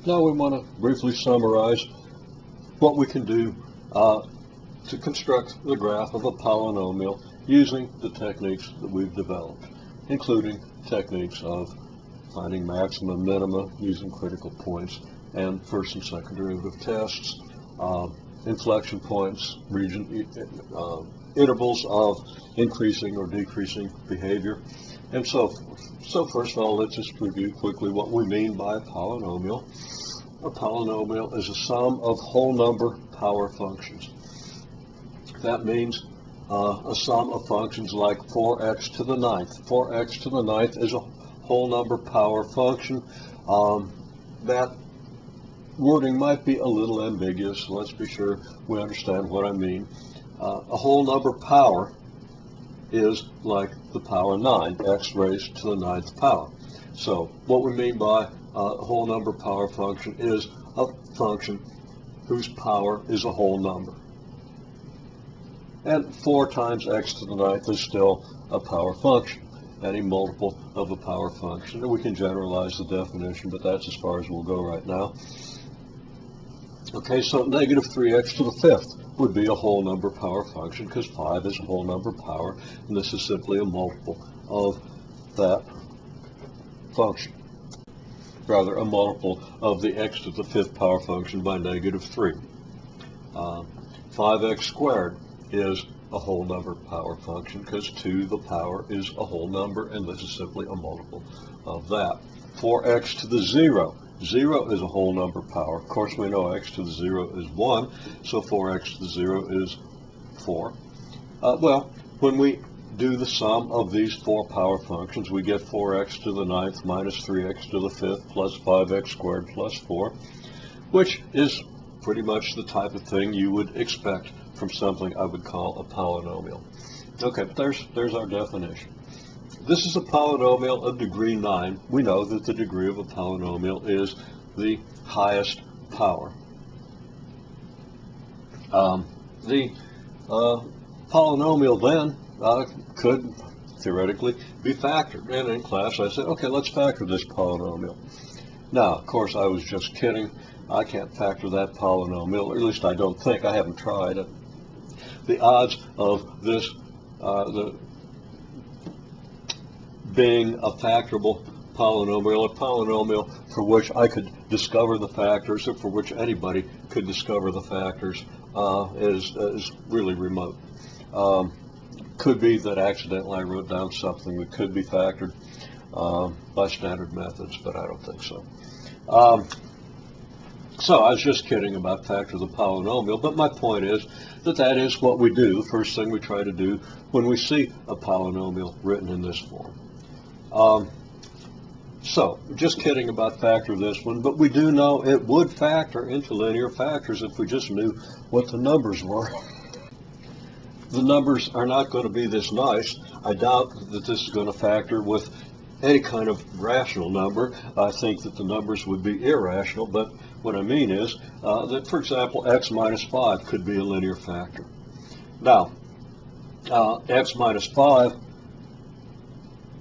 Now we want to briefly summarize what we can do to construct the graph of a polynomial using the techniques that we've developed, including techniques of finding maximum, minima, using critical points, and first and second derivative tests, inflection points, intervals of increasing or decreasing behavior, and so forth. So first of all, let's just review quickly what we mean by a polynomial. A polynomial is a sum of whole number power functions. That means a sum of functions like 4x to the ninth. 4x to the ninth is a whole number power function. That wording might be a little ambiguous, so let's be sure we understand what I mean. A whole number power is like the power 9, x raised to the ninth power. So what we mean by a whole number power function is a function whose power is a whole number. And 4 times x to the ninth is still a power function, any multiple of a power function. And we can generalize the definition, but that's as far as we'll go right now. Okay, so negative 3x to the fifth would be a whole number power function because 5 is a whole number power, and this is simply a multiple of that function. Rather, a multiple of the x to the fifth power function by negative 3. 5x squared is a whole number power function because 2 to the power is a whole number, and this is simply a multiple of that. 4x to the 0. 0 is a whole number power. Of course, we know x to the 0 is 1, so 4x to the 0 is 4. Well, when we do the sum of these 4 power functions, we get 4x to the ninth minus 3x to the fifth plus 5x squared plus 4, which is pretty much the type of thing you would expect from something I would call a polynomial. Okay, there's our definition. This is a polynomial of degree 9. We know that the degree of a polynomial is the highest power. The polynomial then could theoretically be factored. And in class I said, okay, let's factor this polynomial. Now, of course, I was just kidding. I can't factor that polynomial, or at least I don't think. I haven't tried it. The odds of this being a factorable polynomial, a polynomial for which I could discover the factors, or for which anybody could discover the factors, is really remote. Could be that accidentally I wrote down something that could be factored by standard methods, but I don't think so. So I was just kidding about factor the polynomial, but my point is that that is what we do, the first thing we try to do when we see a polynomial written in this form. So, just kidding about factor this one, but we do know it would factor into linear factors if we just knew what the numbers were. The numbers are not going to be this nice. I doubt that this is going to factor with any kind of rational number. I think that the numbers would be irrational, but what I mean is that, for example, x minus 5 could be a linear factor. Now, x minus 5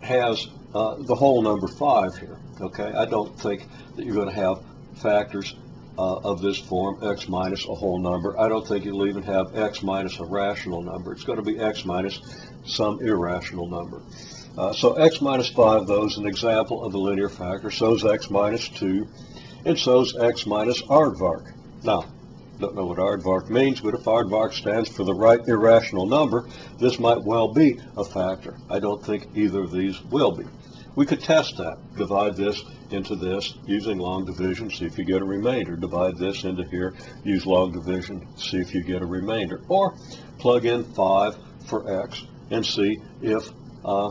has the whole number 5 here, okay? I don't think that you're going to have factors of this form, x minus a whole number. I don't think you'll even have x minus a rational number. It's going to be x minus some irrational number. So x minus 5, though, is an example of a linear factor. So is x minus 2, and so is x minus aardvark. Now, don't know what aardvark means, but if aardvark stands for the right irrational number, this might well be a factor. I don't think either of these will be. We could test that. Divide this into this using long division, see if you get a remainder. Divide this into here, use long division, see if you get a remainder. Or plug in 5 for x and see if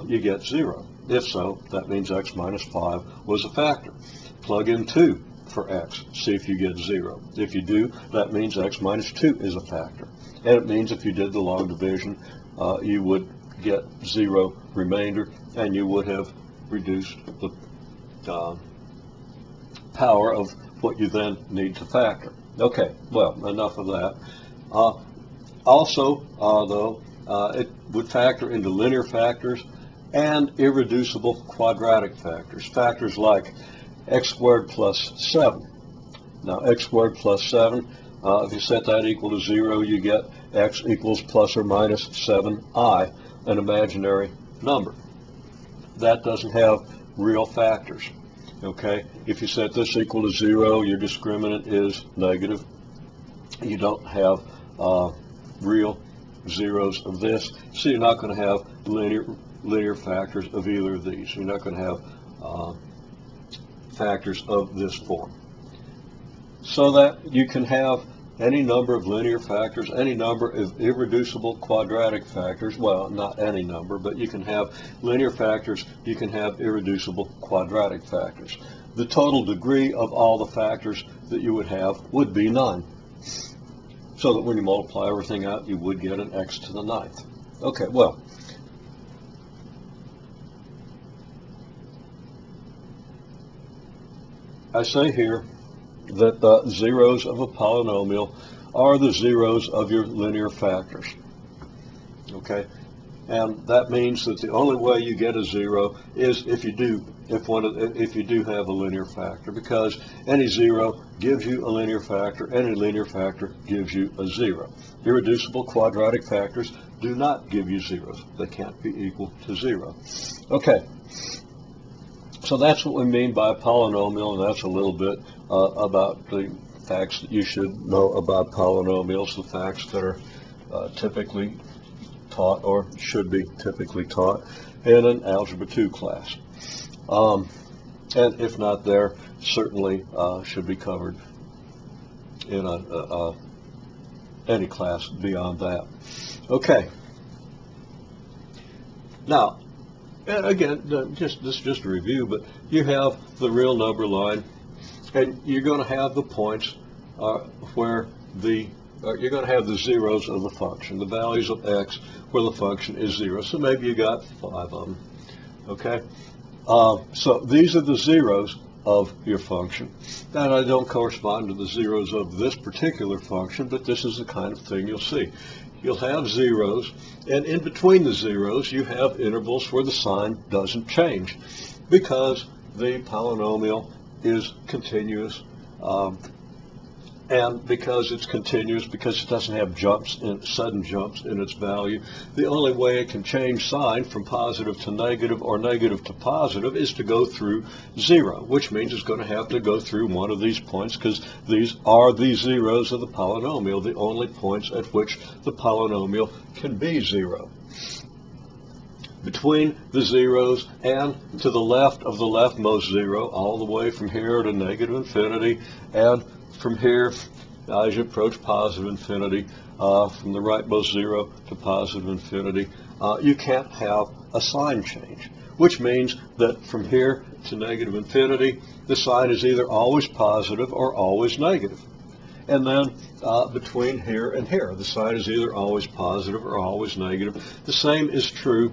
you get 0. If so, that means x minus 5 was a factor. Plug in 2 for x, see if you get 0. If you do, that means x minus 2 is a factor. And it means if you did the long division, you would get 0 remainder, and you would have reduced the power of what you then need to factor. Okay, well, enough of that. Also, though, it would factor into linear factors and irreducible quadratic factors. Factors like x squared plus 7. Now x squared plus 7, if you set that equal to 0, you get x equals plus or minus 7i, an imaginary number. That doesn't have real factors. Okay, if you set this equal to 0, your discriminant is negative. You don't have real zeros of this, so you're not going to have linear factors of either of these. You're not going to have factors of this form. So that you can have any number of linear factors, any number of irreducible quadratic factors. Well, not any number, but you can have linear factors, you can have irreducible quadratic factors. The total degree of all the factors that you would have would be none. So that when you multiply everything out, you would get an x to the 9th. Okay, well, I say here that the zeros of a polynomial are the zeros of your linear factors. Okay, and that means that the only way you get a 0 is if you do have a linear factor, because any 0 gives you a linear factor, any linear factor gives you a 0. Irreducible quadratic factors do not give you zeros. They can't be equal to 0. Okay. So that's what we mean by a polynomial, and that's a little bit about the facts that you should know about polynomials, the facts that are typically taught or should be typically taught in an Algebra 2 class. And if not there, certainly should be covered in any class beyond that. Okay. Now, and again, this is just a review, but you have the real number line, and you're going to have the points where you're going to have the zeros of the function, the values of x where the function is 0. So maybe you got 5 of them. Okay, so these are the zeros of your function. Now, they don't correspond to the zeros of this particular function, but this is the kind of thing you'll see. You'll have zeros, and in between the zeros you have intervals where the sign doesn't change because the polynomial is continuous, and because it's continuous, because it doesn't have sudden jumps in its value, the only way it can change sign from positive to negative or negative to positive is to go through 0, which means it's going to have to go through one of these points, because these are the zeros of the polynomial, the only points at which the polynomial can be 0. Between the zeros and to the left of the leftmost 0, all the way from here to negative infinity, and from here, as you approach positive infinity, from the rightmost 0 to positive infinity, you can't have a sign change, which means that from here to negative infinity, the sign is either always positive or always negative. And then between here and here, the sign is either always positive or always negative. The same is true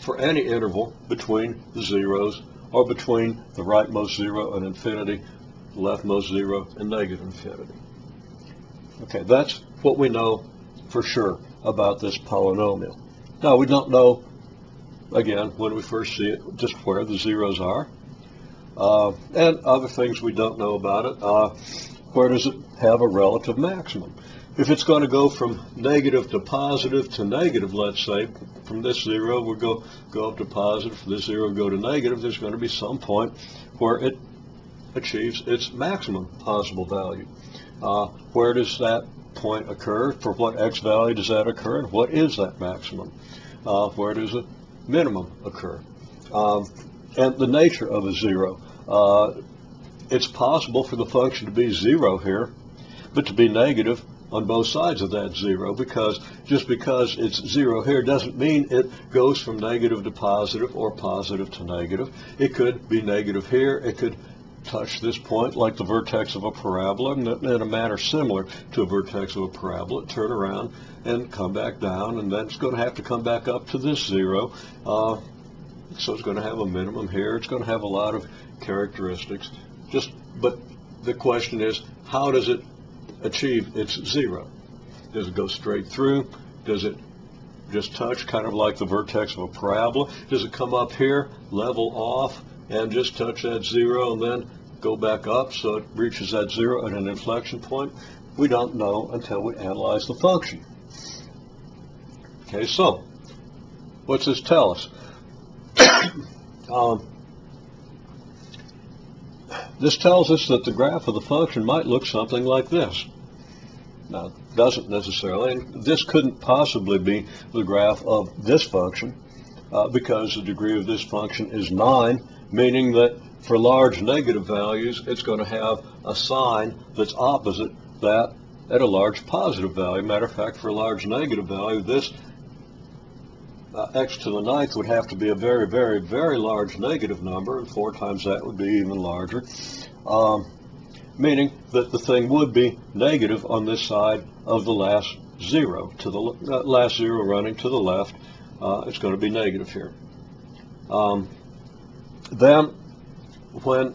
for any interval between the zeros or between the rightmost 0 and infinity, leftmost 0 and negative infinity. Okay, that's what we know for sure about this polynomial. Now, we don't know, again, when we first see it, just where the zeros are, and other things we don't know about it. Where does it have a relative maximum? If it's going to go from negative to positive to negative, let's say, from this 0 we'll go up to positive, from this 0 go to negative, there's going to be some point where it achieves its maximum possible value. Where does that point occur? For what x value does that occur? And what is that maximum? Where does a minimum occur? And the nature of a 0. It's possible for the function to be 0 here, but to be negative on both sides of that 0, because just because it's 0 here doesn't mean it goes from negative to positive or positive to negative. It could be negative here. It could touch this point like the vertex of a parabola in a manner similar to a vertex of a parabola, turn around and come back down, and then it's going to have to come back up to this 0. So it's going to have a minimum here. It's going to have a lot of characteristics. But the question is, how does it achieve its 0? Does it go straight through? Does it just touch, kind of like the vertex of a parabola? Does it come up here, level off, and just touch that 0 and then go back up so it reaches that 0 at an inflection point? We don't know until we analyze the function. Okay, so what's this tell us? This tells us that the graph of the function might look something like this. Now, it doesn't necessarily, and this couldn't possibly be the graph of this function because the degree of this function is 9, meaning that for large negative values, it's going to have a sign that's opposite that at a large positive value. Matter of fact, for a large negative value, this x to the 9th would have to be a very, very, very large negative number, and 4 times that would be even larger, meaning that the thing would be negative on this side of the last 0, to the last 0 running to the left. It's going to be negative here. Then, when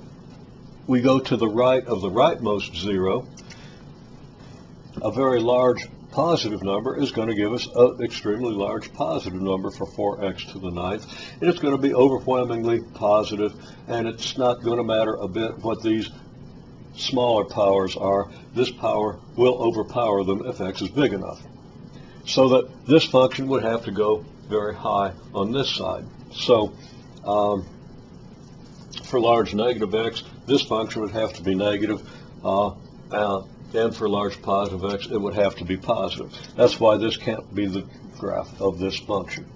we go to the right of the rightmost 0, a very large positive number is going to give us an extremely large positive number for 4x to the 9th, and it's going to be overwhelmingly positive, and it's not going to matter a bit what these smaller powers are. This power will overpower them if x is big enough, so that this function would have to go very high on this side. So for large negative x, this function would have to be negative, and for large positive x, it would have to be positive. That's why this can't be the graph of this function.